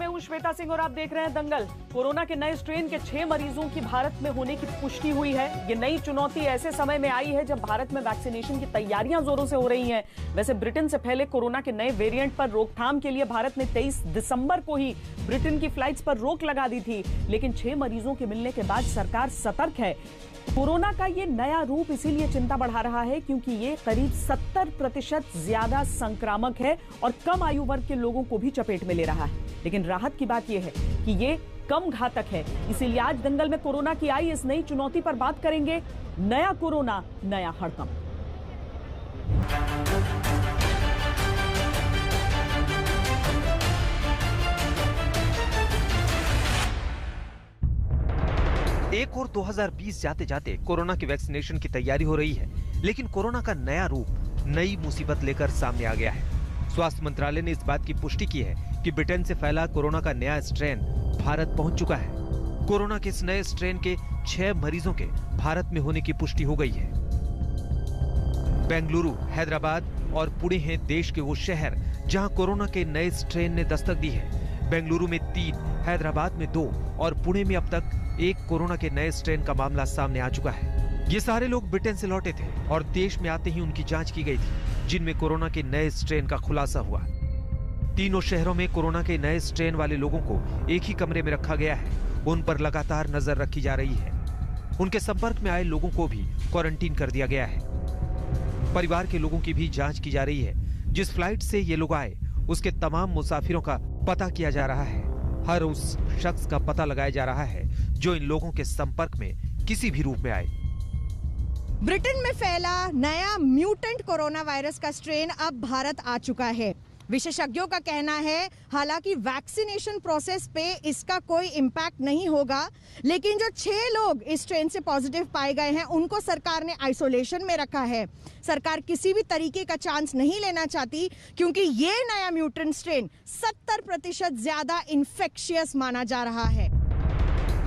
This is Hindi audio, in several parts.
मैं हूं श्वेता सिंह और आप देख रहे हैं दंगल। कोरोना के नए स्ट्रेन के 6 मरीजों की भारत में होने की पुष्टि हुई है। ये नई चुनौती ऐसे समय में आई है जब भारत में वैक्सीनेशन की तैयारियां जोरों से हो रही हैं। वैसे ब्रिटेन से पहले कोरोना के नए वेरिएंट पर रोकथाम के लिए भारत ने 23 दिसंबर को ही ब्रिटेन की फ्लाइट्स पर रोक लगा दी थी, लेकिन 6 मरीजों के मिलने के बाद सरकार सतर्क है। कोरोना का ये नया रूप इसीलिए चिंता बढ़ा रहा है क्योंकि ये करीब 70% ज्यादा संक्रामक है और कम आयु वर्ग के लोगों को भी चपेट में ले रहा है। लेकिन राहत की बात यह है कि ये कम घातक है। इसीलिए आज दंगल में कोरोना की आई इस नई चुनौती पर बात करेंगे। नया कोरोना, नया हड़कंप। एक और 2020 जाते जाते कोरोना की वैक्सीनेशन की तैयारी हो रही है, लेकिन कोरोना का नया रूप नई मुसीबत लेकर सामने आ गया है। स्वास्थ्य मंत्रालय ने इस बात की पुष्टि की है कि ब्रिटेन से फैला कोरोना का नया स्ट्रेन भारत पहुंच चुका है। कोरोना के इस नए स्ट्रेन के 6 मरीजों के भारत में होने की पुष्टि हो गई है। बेंगलुरु, हैदराबाद और पुणे हैं देश के वो शहर जहां कोरोना के नए स्ट्रेन ने दस्तक दी है। बेंगलुरु में 3, हैदराबाद में 2 और पुणे में अब तक 1 कोरोना के नए स्ट्रेन का मामला सामने आ चुका है। ये सारे लोग ब्रिटेन से लौटे थे और देश में आते ही उनकी जांच की गई थी, जिनमें कोरोना के नए स्ट्रेन का खुलासा हुआ। तीनों शहरों में कोरोना के नए स्ट्रेन वाले लोगों को एक ही कमरे में रखा गया है। उन पर लगातार नजर रखी जा रही है। उनके संपर्क में आए लोगों को भी क्वारंटीन कर दिया गया है। परिवार के लोगों की भी जांच की जा रही है। जिस फ्लाइट से ये लोग आए उसके तमाम मुसाफिरों का पता किया जा रहा है। हर उस शख्स का पता लगाया जा रहा है जो इन लोगों के संपर्क में किसी भी रूप में आए। ब्रिटेन में फैला नया म्यूटेंट कोरोना वायरस का स्ट्रेन अब भारत आ चुका है। विशेषज्ञों का कहना है हालांकि वैक्सीनेशन प्रोसेस पे इसका कोई इम्पैक्ट नहीं होगा, लेकिन जो 6 लोग इस स्ट्रेन से पॉजिटिव पाए गए हैं उनको सरकार ने आइसोलेशन में रखा है। सरकार किसी भी तरीके का चांस नहीं लेना चाहती क्योंकि ये नया म्यूटेंट स्ट्रेन 70% ज्यादा इन्फेक्शियस माना जा रहा है।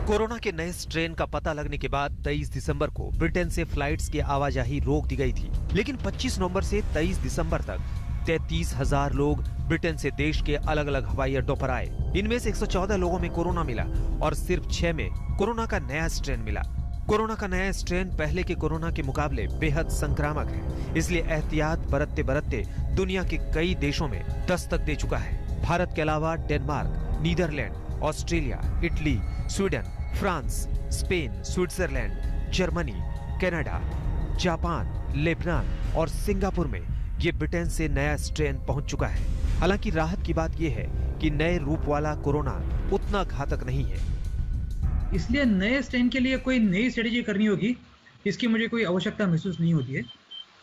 कोरोना के नए स्ट्रेन का पता लगने के बाद 23 दिसंबर को ब्रिटेन से फ्लाइट्स की आवाजाही रोक दी गई थी, लेकिन 25 नवंबर से 23 दिसंबर तक 33,000 लोग ब्रिटेन से देश के अलग अलग हवाई अड्डों पर आए। इनमें से 114 लोगों में कोरोना मिला और सिर्फ 6 में कोरोना का नया स्ट्रेन मिला। कोरोना का नया स्ट्रेन पहले के कोरोना के मुकाबले बेहद संक्रामक है, इसलिए एहतियात बरतते बरतते दुनिया के कई देशों में दस्तक दे चुका है। भारत के अलावा Denmark, Netherlands, Australia, Italy, Sweden, France, Spain, Switzerland, Germany, Canada, Japan, Lebanon और सिंगापुर में ये ब्रिटेन से नया स्ट्रेन पहुंच चुका है। हालांकि राहत की बात यह है कि नए रूप वाला कोरोना उतना घातक नहीं है। इसलिए नए स्ट्रेन के लिए कोई नई स्ट्रेटेजी करनी होगी, इसकी मुझे कोई आवश्यकता महसूस नहीं होती है।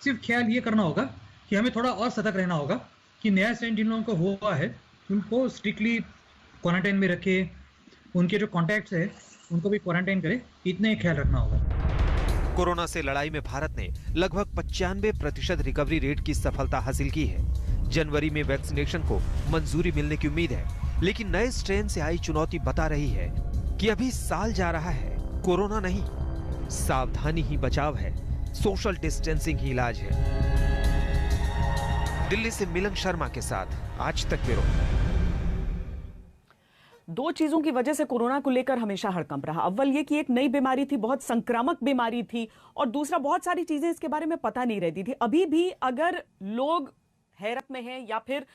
सिर्फ ख्याल ये करना होगा कि हमें थोड़ा और सतर्क रहना होगा कि नया स्ट्रेन जिन लोगों को हुआ है उनको स्ट्रिक्टली क्वारंटाइन में रखे, उनके जो कॉन्टैक्ट्स है उनको भी क्वारंटाइन करे, इतना ही ख्याल रखना होगा। कोरोना से लड़ाई में भारत ने लगभग 95% रिकवरी रेट की सफलता हासिल की है। जनवरी में वैक्सीनेशन को मंजूरी मिलने की उम्मीद है, लेकिन नए स्ट्रेन से आई चुनौती बता रही है कि अभी साल जा रहा है, कोरोना नहीं, सावधानी ही बचाव है, सोशल डिस्टेंसिंग ही इलाज है। दिल्ली से मिलन शर्मा के साथ आज तक ब्यूरो। 2 चीजों की वजह से कोरोना को लेकर हमेशा हड़कंप रहा। अव्वल ये कि एक नई बीमारी थी, बहुत संक्रामक बीमारी थी, और दूसरा बहुत सारी चीजें इसके बारे में पता नहीं रहती थी। अभी भी अगर लोग हैरत में हैं या फिर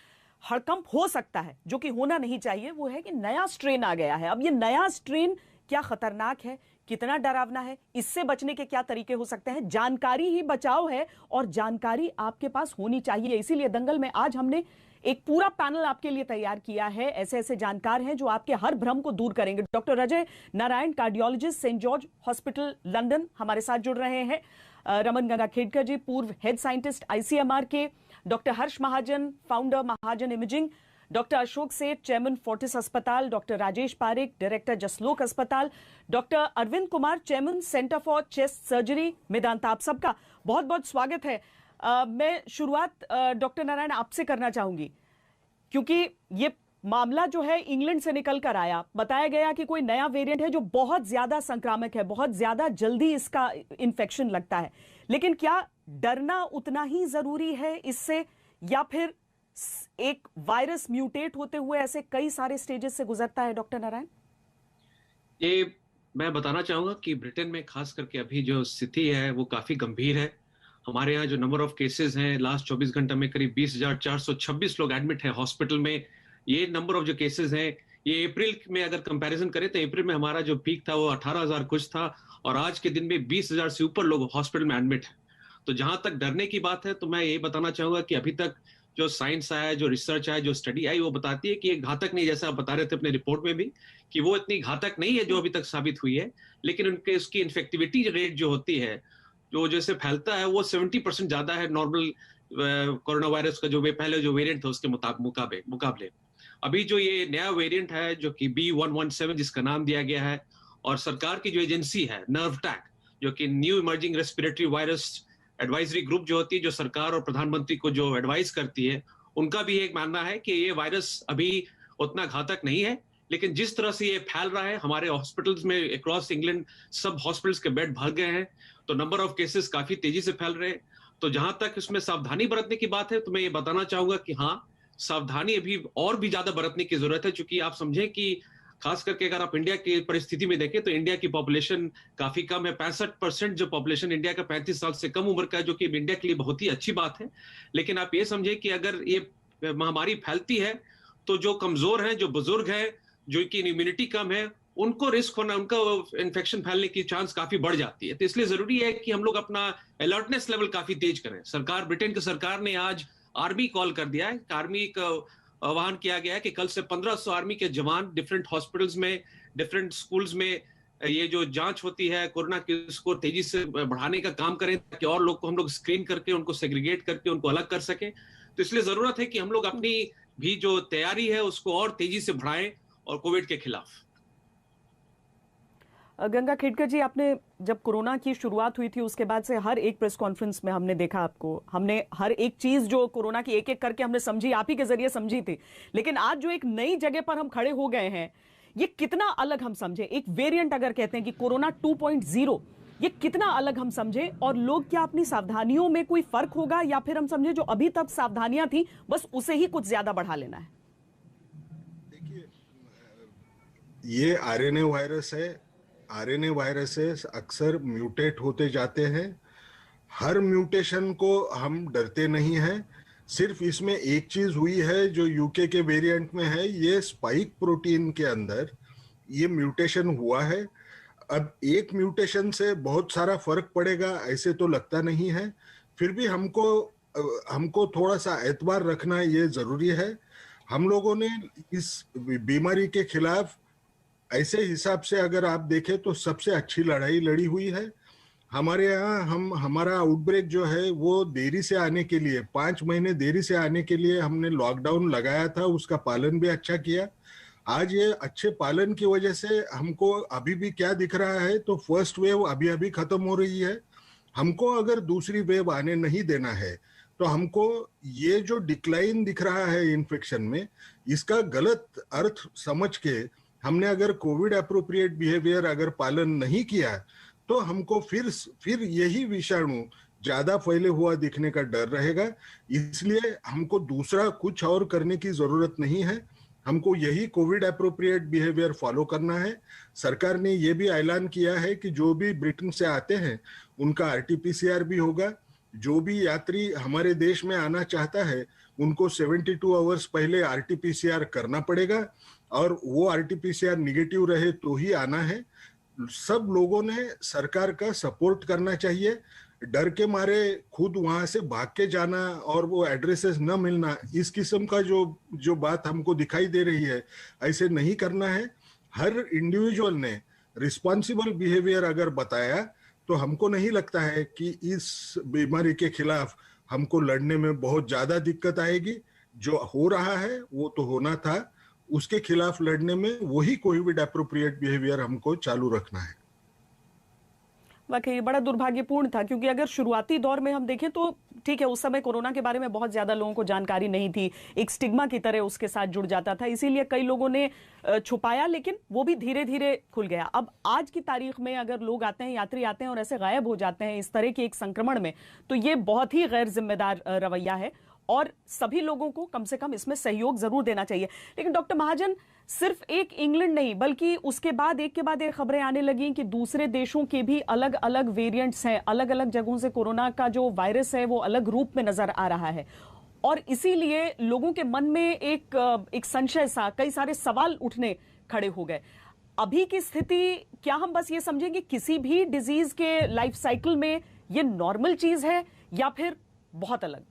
हड़कंप हो सकता है, जो कि होना नहीं चाहिए, वो है कि नया स्ट्रेन आ गया है। अब ये नया स्ट्रेन क्या खतरनाक है, कितना डरावना है, इससे बचने के क्या तरीके हो सकते हैं, जानकारी ही बचाव है और जानकारी आपके पास होनी चाहिए। इसीलिए दंगल में आज हमने एक पूरा पैनल आपके लिए तैयार किया है। ऐसे ऐसे जानकार हैं जो आपके हर भ्रम को दूर करेंगे। Doctor Ajay Narayan, cardiologist, Saint George hospital London, हमारे साथ जुड़ रहे हैं। रमन गंगा खेडकर जी, पूर्व हेड साइंटिस्ट ICMR के। Doctor Harsh Mahajan, founder Mahajan imaging. Doctor Ashok Seth, chairman Fortis अस्पताल। डॉक्टर राजेश पारेख, डायरेक्टर जसलोक अस्पताल। Doctor Arvind Kumar, chairman centre for chest surgery Medanta. आप सबका बहुत बहुत स्वागत है। मैं शुरुआत डॉक्टर नारायण आपसे करना चाहूंगी, क्योंकि ये मामला जो है इंग्लैंड से निकल कर आया। बताया गया कि कोई नया वेरिएंट है जो बहुत ज्यादा संक्रामक है, बहुत ज्यादा जल्दी इसका इन्फेक्शन लगता है। लेकिन क्या डरना उतना ही जरूरी है इससे, या फिर एक वायरस म्यूटेट होते हुए ऐसे कई सारे स्टेजेस से गुजरता है डॉक्टर नारायण? ये मैं बताना चाहूंगा कि ब्रिटेन में खास करके अभी जो स्थिति है वो काफी गंभीर है। हमारे यहाँ जो नंबर ऑफ केसेस हैं लास्ट 24 घंटे में करीब 20,426 लोग एडमिट हैं हॉस्पिटल में। ये नंबर ऑफ जो केसेस हैं ये अप्रैल में अगर कंपैरिजन करें तो अप्रैल में हमारा जो पीक था वो 18,000 कुछ था और आज के दिन में 20,000 से ऊपर लोग हॉस्पिटल में एडमिट हैं। तो जहां तक डरने की बात है तो मैं ये बताना चाहूंगा कि अभी तक जो साइंस आया, जो रिसर्च आया, जो स्टडी आई वो बताती है कि ये घातक नहीं, जैसा आप बता रहे थे अपने रिपोर्ट में भी कि वो इतनी घातक नहीं है जो अभी तक साबित हुई है। लेकिन उनके उसकी इन्फेक्टिविटी रेट जो होती है, जो जैसे फैलता है वो 70% ज्यादा है नॉर्मल कोरोना वायरस का जो पहले जो वेरिएंट था उसके मुकाबले। अभी जो ये नया वेरिएंट है जो कि B117 जिसका नाम दिया गया है, और सरकार की जो एजेंसी है NERVTAC जो कि new emerging respiratory virus advisory group जो होती है, जो सरकार और प्रधानमंत्री को जो एडवाइस करती है, उनका भी एक मानना है कि ये वायरस अभी उतना घातक नहीं है। लेकिन जिस तरह से ये फैल रहा है हमारे हॉस्पिटल्स में अक्रॉस इंग्लैंड सब हॉस्पिटल्स के बेड भर गए हैं, तो नंबर ऑफ केसेस काफी तेजी से फैल रहे हैं। तो जहां तक इसमें सावधानी बरतने की बात है तो मैं ये बताना चाहूंगा कि हाँ, सावधानी अभी और भी ज्यादा बरतने की जरूरत है, क्योंकि आप समझें कि खास करके अगर आप इंडिया की परिस्थिति में देखें तो इंडिया की पॉपुलेशन काफी कम है। 65% जो पॉपुलेशन इंडिया का 35 साल से कम उम्र का है, जो कि इंडिया के लिए बहुत ही अच्छी बात है। लेकिन आप ये समझे कि अगर ये महामारी फैलती है तो जो कमजोर हैं, जो बुजुर्ग हैं, जो की इम्यूनिटी कम है, उनको रिस्क होना, उनका इन्फेक्शन फैलने की चांस काफी बढ़ जाती है। तो इसलिए जरूरी है कि हम लोग अपना अलर्टनेस लेवल काफी तेज करें। ब्रिटेन की सरकार ने आज आर्मी कॉल कर दिया है, आर्मी का आह्वान किया गया है कि कल से 1500 आर्मी के जवान डिफरेंट हॉस्पिटल्स में, डिफरेंट स्कूल्स में ये जो जांच होती है कोरोना की उसको तेजी से बढ़ाने का काम करें, ताकि और लोग को हम लोग स्क्रीन करके उनको सेग्रीगेट करके उनको अलग कर सकें। तो इसलिए जरूरत है कि हम लोग अपनी भी जो तैयारी है उसको और तेजी से बढ़ाएं और कोविड के खिलाफ। गंगा खेडकर जी, आपने जब कोरोना की शुरुआत हुई थी उसके बाद से हर एक प्रेस कॉन्फ्रेंस में हमने देखा आपको, हमने हर एक चीज जो कोरोना की एक एक करके हमने समझी, आप ही के जरिए समझी थी। लेकिन आज जो एक नई जगह पर हम खड़े हो गए हैं, ये कितना अलग हम समझे? एक वेरिएंट अगर कहते हैं कि कोरोना 2.0, ये कितना अलग हम समझे? और लोग क्या अपनी सावधानियों में कोई फर्क होगा, या फिर हम समझे जो अभी तक सावधानियां थी बस उसे ही कुछ ज्यादा बढ़ा लेना है? देखिए, ये आरएनए वायरस है। आरएनए वायरसेस अक्सर म्यूटेट होते जाते हैं। हर म्यूटेशन को हम डरते नहीं हैं। सिर्फ इसमें एक चीज हुई है जो यूके के वेरिएंट में है, ये स्पाइक प्रोटीन के अंदर ये म्यूटेशन हुआ है। अब एक म्यूटेशन से बहुत सारा फर्क पड़ेगा ऐसे तो लगता नहीं है, फिर भी हमको थोड़ा सा एतबार रखना ये जरूरी है। हम लोगों ने इस बीमारी के खिलाफ ऐसे हिसाब से अगर आप देखें तो सबसे अच्छी लड़ाई लड़ी हुई है। हमारे यहाँ हमारा आउटब्रेक जो है वो देरी से आने के लिए, 5 महीने देरी से आने के लिए हमने लॉकडाउन लगाया था, उसका पालन भी अच्छा किया। आज ये अच्छे पालन की वजह से हमको अभी भी क्या दिख रहा है, तो फर्स्ट वेव अभी अभी खत्म हो रही है। हमको अगर दूसरी वेव आने नहीं देना है तो हमको ये जो डिक्लाइन दिख रहा है इन्फेक्शन में, इसका गलत अर्थ समझ के हमने अगर कोविड एप्रोप्रिएट बिहेवियर अगर पालन नहीं किया तो हमको फिर यही विषाणु ज्यादा फैले हुआ दिखने का डर रहेगा। इसलिए हमको दूसरा कुछ और करने की जरूरत नहीं है, हमको यही कोविड एप्रोप्रिएट बिहेवियर फॉलो करना है। सरकार ने ये भी ऐलान किया है कि जो भी ब्रिटेन से आते हैं उनका RT-PCR भी होगा। जो भी यात्री हमारे देश में आना चाहता है उनको 72 आवर्स पहले RT-PCR करना पड़ेगा, और वो RT-PCR निगेटिव रहे तो ही आना है। सब लोगों ने सरकार का सपोर्ट करना चाहिए। डर के मारे खुद वहां से भाग के जाना और वो एड्रेसेस न मिलना, इस किस्म का जो बात हमको दिखाई दे रही है, ऐसे नहीं करना है। हर इंडिविजुअल ने रिस्पॉन्सिबल बिहेवियर अगर बताया तो हमको नहीं लगता है कि इस बीमारी के खिलाफ हमको लड़ने में बहुत ज्यादा दिक्कत आएगी। जो हो रहा है वो तो होना था, उसके खिलाफ लड़ने में वही कोविड एप्रोप्रिएट बिहेवियर हमको चालू रखना है। वाकई बड़ा दुर्भाग्यपूर्ण था, क्योंकि अगर शुरुआती दौर में हम देखें तो ठीक है, उस समय कोरोना के बारे में बहुत ज्यादा लोगों को जानकारी नहीं थी, एक स्टिग्मा की तरह उसके साथ जुड़ जाता था, इसीलिए कई लोगों ने छुपाया, लेकिन वो भी धीरे धीरे खुल गया। अब आज की तारीख में अगर लोग आते हैं, यात्री आते हैं और ऐसे गायब हो जाते हैं इस तरह के एक संक्रमण में, तो ये बहुत ही गैर जिम्मेदार रवैया है। और सभी लोगों को कम से कम इसमें सहयोग जरूर देना चाहिए। लेकिन डॉक्टर महाजन, सिर्फ एक इंग्लैंड नहीं बल्कि उसके बाद एक के बाद एक खबरें आने लगी कि दूसरे देशों के भी अलग अलग वेरिएंट्स हैं, अलग अलग जगहों से कोरोना का जो वायरस है वो अलग रूप में नजर आ रहा है, और इसीलिए लोगों के मन में एक संशय सा, कई सारे सवाल उठने खड़े हो गए। अभी की स्थिति क्या हम बस ये समझेंगे किसी भी डिजीज के लाइफ साइकिल में ये नॉर्मल चीज है या फिर बहुत अलग?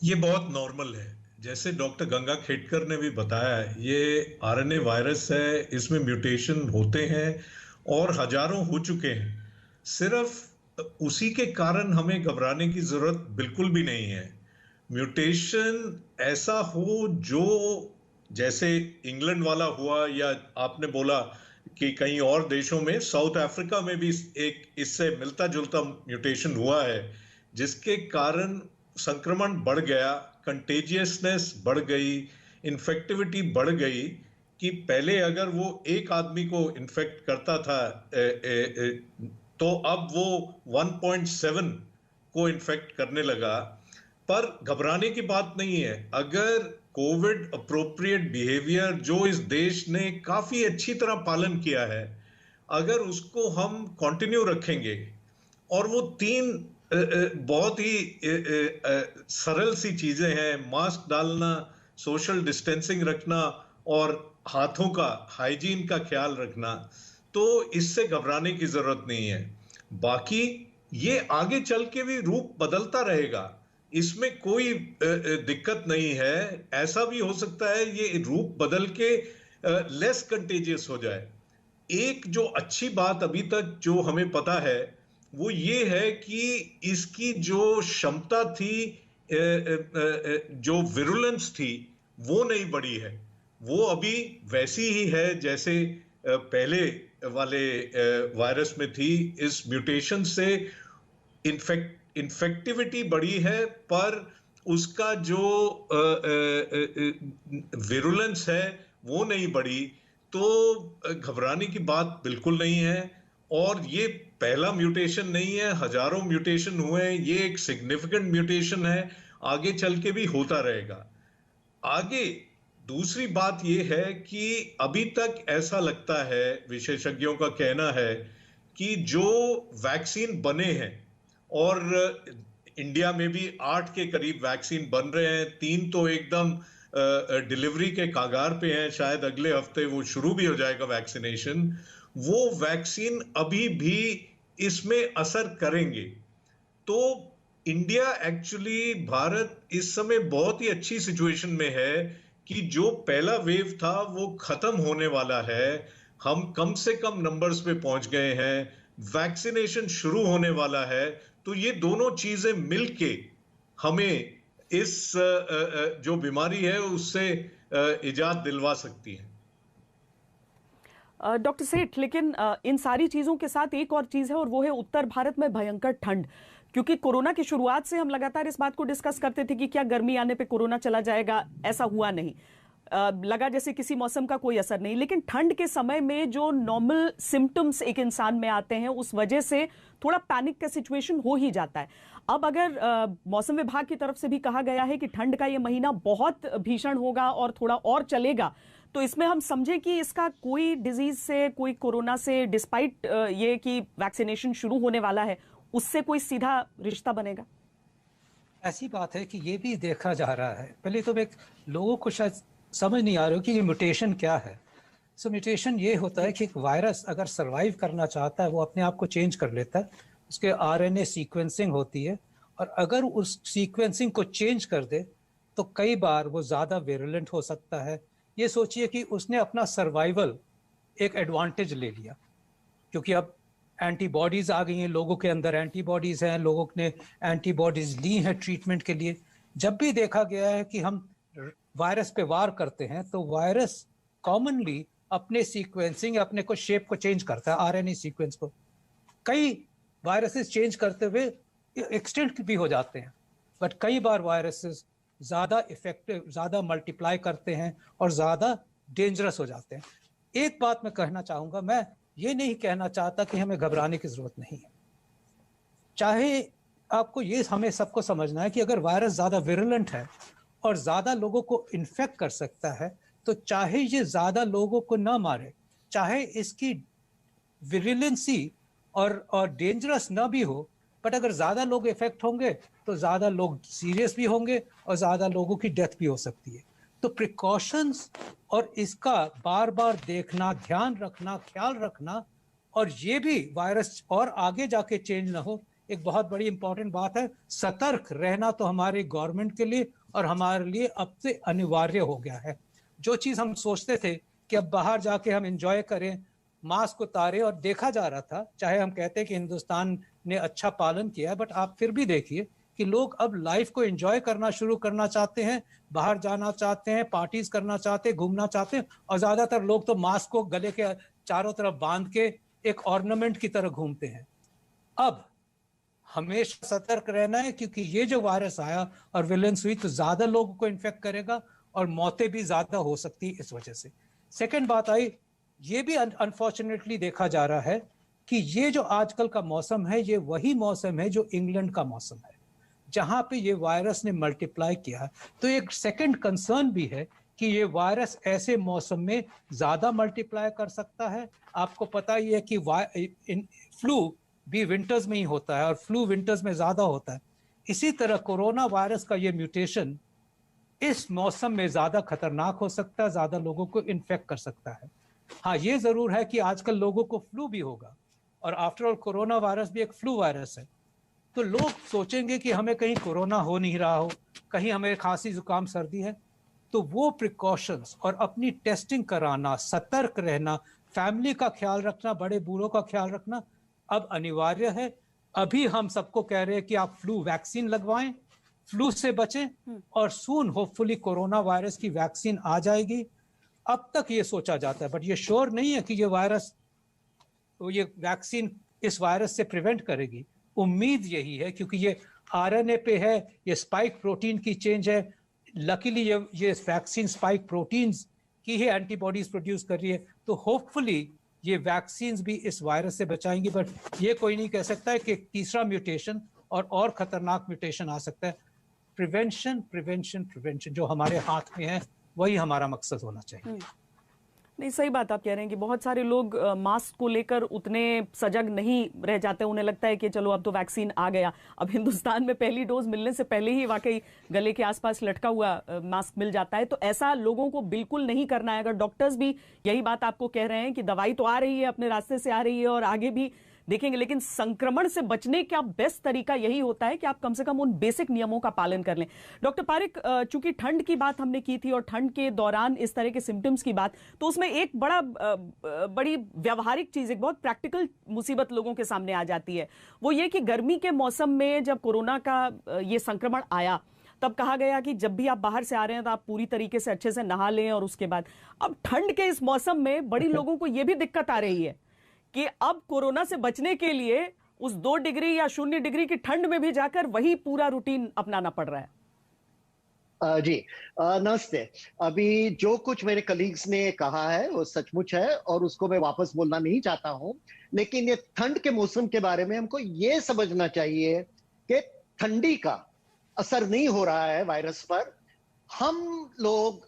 ये बहुत नॉर्मल है। जैसे डॉक्टर गंगा खेडकर ने भी बताया, ये आरएनए वायरस है, इसमें म्यूटेशन होते हैं और हजारों हो चुके हैं। सिर्फ उसी के कारण हमें घबराने की जरूरत बिल्कुल भी नहीं है। म्यूटेशन ऐसा हो जो जैसे इंग्लैंड वाला हुआ, या आपने बोला कि कई और देशों में, साउथ अफ्रीका में भी एक इससे मिलता जुलता म्यूटेशन हुआ है, जिसके कारण संक्रमण बढ़ गया, कंटेजियसनेस बढ़ गई, इन्फेक्टिविटी बढ़ गई, कि पहले अगर वो एक आदमी को इन्फेक्ट करता था तो अब वो 1.7 को इन्फेक्ट करने लगा। पर घबराने की बात नहीं है। अगर कोविड अप्रोप्रिएट बिहेवियर जो इस देश ने काफी अच्छी तरह पालन किया है, अगर उसको हम कंटिन्यू रखेंगे, और वो 3 बहुत ही सरल सी चीजें हैं, मास्क डालना, सोशल डिस्टेंसिंग रखना और हाथों का हाइजीन का ख्याल रखना, तो इससे घबराने की जरूरत नहीं है। बाकी ये आगे चल के भी रूप बदलता रहेगा, इसमें कोई दिक्कत नहीं है। ऐसा भी हो सकता है ये रूप बदल के लेस कंटेजियस हो जाए। एक जो अच्छी बात अभी तक जो हमें पता है वो ये है कि इसकी जो क्षमता थी, जो विरुलेंस थी, वो नहीं बढ़ी है। वो अभी वैसी ही है जैसे पहले वाले वायरस में थी। इस म्यूटेशन से इन्फेक्टिविटी बढ़ी है, पर उसका जो विरुलेंस है वो नहीं बढ़ी। तो घबराने की बात बिल्कुल नहीं है। और ये पहला म्यूटेशन नहीं है, हजारों म्यूटेशन हुए हैं, ये एक सिग्निफिकेंट म्यूटेशन है, आगे चल के भी होता रहेगा। आगे दूसरी बात ये है कि अभी तक ऐसा लगता है, विशेषज्ञों का कहना है, कि जो वैक्सीन बने हैं, और इंडिया में भी 8 के करीब वैक्सीन बन रहे हैं, 3 तो एकदम डिलीवरी के कागार पे हैं, शायद अगले हफ्ते वो शुरू भी हो जाएगा वैक्सीनेशन। वो वैक्सीन अभी भी इसमें असर करेंगे। तो इंडिया एक्चुअली, भारत इस समय बहुत ही अच्छी सिचुएशन में है कि जो पहला वेव था वो खत्म होने वाला है। हम कम से कम नंबर्स पे पहुंच गए हैं, वैक्सीनेशन शुरू होने वाला है। तो ये दोनों चीजें मिलके हमें इस जो बीमारी है उससे इजाद दिलवा सकती है। डॉक्टर सेठ, लेकिन इन सारी चीजों के साथ एक और चीज है, और वो है उत्तर भारत में भयंकर ठंड। क्योंकि कोरोना की शुरुआत से हम लगातार इस बात को डिस्कस करते थे कि क्या गर्मी आने पे कोरोना चला जाएगा, ऐसा हुआ नहीं। लगा जैसे किसी मौसम का कोई असर नहीं। लेकिन ठंड के समय में जो नॉर्मल सिम्टम्स एक इंसान में आते हैं, उस वजह से थोड़ा पैनिक का सिचुएशन हो ही जाता है। अब अगर मौसम विभाग की तरफ से भी कहा गया है कि ठंड का ये महीना बहुत भीषण होगा और थोड़ा और चलेगा, तो इसमें हम समझे कि इसका कोई डिजीज से, कोई कोरोना से, डिस्पाइट ये कि वैक्सीनेशन शुरू होने वाला है, उससे कोई सीधा रिश्ता बनेगा? ऐसी बात है कि ये भी देखा जा रहा है। पहले तो लोगों को शायद समझ नहीं आ रहा कि ये म्यूटेशन क्या है। सो म्यूटेशन ये होता है कि एक वायरस अगर सरवाइव करना चाहता है, वो अपने आप को चेंज कर लेता है। उसके आरएनए सीक्वेंसिंग होती है, और अगर उस सीक्वेंसिंग को चेंज कर दे तो कई बार वो ज़्यादा वेरुलेंट हो सकता है। ये सोचिए कि उसने अपना सर्वाइवल एक एडवांटेज ले लिया, क्योंकि अब एंटीबॉडीज़ आ गई हैं, लोगों के अंदर एंटीबॉडीज़ हैं, लोगों ने एंटीबॉडीज़ ली हैं ट्रीटमेंट के लिए। जब भी देखा गया है कि हम वायरस पे वार करते हैं, तो वायरस कॉमनली अपने सीक्वेंसिंग, अपने को शेप को चेंज करता है, आरएनए सीक्वेंस को। कई वायरसेस चेंज करते हुए एक्सटिंक्ट भी हो जाते हैं, बट कई बार वायरसेस ज़्यादा इफेक्टिव, ज़्यादा मल्टीप्लाई करते हैं और ज़्यादा डेंजरस हो जाते हैं। एक बात मैं कहना चाहूँगा, मैं ये नहीं कहना चाहता कि हमें घबराने की ज़रूरत नहीं है। चाहे आपको ये हमें सबको समझना है कि अगर वायरस ज्यादा विरुलेंट है और ज्यादा लोगों को इन्फेक्ट कर सकता है, तो चाहे ये ज्यादा लोगों को ना मारे, चाहे इसकी विरुलेंसी और डेंजरस ना भी हो, बट अगर ज्यादा लोग इफेक्ट होंगे तो ज्यादा लोग सीरियस भी होंगे और ज्यादा लोगों की डेथ भी हो सकती है। तो प्रिकॉशंस और इसका बार बार देखना, ध्यान रखना, ख्याल रखना, और ये भी वायरस और आगे जाके चेंज ना हो, एक बहुत बड़ी इंपॉर्टेंट बात है। सतर्क रहना तो हमारे गवर्नमेंट के लिए और हमारे लिए अब से अनिवार्य हो गया है। जो चीज हम सोचते थे कि अब बाहर जाके हम एंजॉय करें, मास्क उतारे, और देखा जा रहा था, चाहे हम कहते हैं कि हिंदुस्तान ने अच्छा पालन किया, बट आप फिर भी देखिए कि लोग अब लाइफ को एंजॉय करना शुरू करना चाहते हैं, बाहर जाना चाहते हैं, पार्टीज करना चाहते हैं, घूमना चाहते हैं, और ज्यादातर लोग तो मास्क को गले के चारों तरफ बांध के एक ऑर्नामेंट की तरह घूमते हैं। अब हमेशा सतर्क रहना है, क्योंकि ये जो वायरस आया और विलेंस हुई तो ज्यादा लोगों को इन्फेक्ट करेगा और मौतें भी ज्यादा हो सकती है इस वजह से। सेकेंड बात आई, ये भी अनफॉर्चुनेटली देखा जा रहा है कि ये जो आजकल का मौसम है, ये वही मौसम है जो इंग्लैंड का मौसम है, जहां पे ये वायरस ने मल्टीप्लाई किया। तो एक सेकंड कंसर्न भी है कि ये वायरस ऐसे मौसम में ज्यादा मल्टीप्लाई कर सकता है। आपको पता ही है कि फ्लू भी विंटर्स में ही होता है और फ्लू विंटर्स में ज्यादा होता है। इसी तरह कोरोना वायरस का ये म्यूटेशन इस मौसम में ज्यादा खतरनाक हो सकता है, ज्यादा लोगों को इन्फेक्ट कर सकता है। हाँ, ये जरूर है कि आजकल लोगों को फ्लू भी होगा, और आफ्टर ऑल कोरोना वायरस भी एक फ्लू वायरस है। तो लोग सोचेंगे कि हमें कहीं कोरोना हो नहीं रहा हो, कहीं हमें खांसी जुकाम सर्दी है, तो वो प्रिकॉशंस और अपनी टेस्टिंग कराना, सतर्क रहना, फैमिली का ख्याल रखना, बड़े बूढ़ों का ख्याल रखना अब अनिवार्य है। अभी हम सबको कह रहे हैं कि आप फ्लू वैक्सीन लगवाएं, फ्लू से बचें, और सून होपफुली कोरोना वायरस की वैक्सीन आ जाएगी। अब तक ये सोचा जाता है, बट ये श्योर नहीं है कि ये वायरस, ये वैक्सीन इस वायरस से प्रिवेंट करेगी। उम्मीद यही है, क्योंकि ये आरएनए पे है, ये स्पाइक प्रोटीन की चेंज है। लकीली ये वैक्सीन स्पाइक प्रोटीन्स की ही एंटीबॉडीज प्रोड्यूस कर रही है, तो होपफुली ये वैक्सीन्स भी इस वायरस से बचाएंगी। बट ये कोई नहीं कह सकता है कि तीसरा म्यूटेशन और खतरनाक म्यूटेशन आ सकता है। प्रिवेंशन प्रिवेंशन प्रिवेंशन जो हमारे हाथ में है, वही हमारा मकसद होना चाहिए। नहीं, सही बात आप कह रहे हैं कि बहुत सारे लोग मास्क को लेकर उतने सजग नहीं रह जाते। उन्हें लगता है कि चलो अब तो वैक्सीन आ गया। अब हिंदुस्तान में पहली डोज मिलने से पहले ही वाकई गले के आसपास लटका हुआ मास्क मिल जाता है। तो ऐसा लोगों को बिल्कुल नहीं करना है। अगर डॉक्टर्स भी यही बात आपको कह रहे हैं कि दवाई तो आ रही है, अपने रास्ते से आ रही है और आगे भी देखेंगे, लेकिन संक्रमण से बचने का बेस्ट तरीका यही होता है कि आप कम से कम उन बेसिक नियमों का पालन कर लें। डॉक्टर पारिक, चूंकि ठंड की बात हमने की थी और ठंड के दौरान इस तरह के सिम्टम्स की बात, तो उसमें एक बड़ी व्यावहारिक चीज, एक बहुत प्रैक्टिकल मुसीबत लोगों के सामने आ जाती है। वो ये कि गर्मी के मौसम में जब कोरोना का ये संक्रमण आया, तब कहा गया कि जब भी आप बाहर से आ रहे हैं तो आप पूरी तरीके से अच्छे से नहा लें। और उसके बाद अब ठंड के इस मौसम में बड़ी लोगों को यह भी दिक्कत आ रही है कि अब कोरोना से बचने के लिए उस 2 डिग्री या 0 डिग्री की ठंड में भी जाकर वही पूरा रूटीन अपनाना पड़ रहा है। जी नमस्ते। अभी जो कुछ मेरे कलीग्स ने कहा है वो सचमुच है और उसको मैं वापस बोलना नहीं चाहता हूं, लेकिन ये ठंड के मौसम के बारे में हमको ये समझना चाहिए कि ठंडी का असर नहीं हो रहा है वायरस पर। हम लोग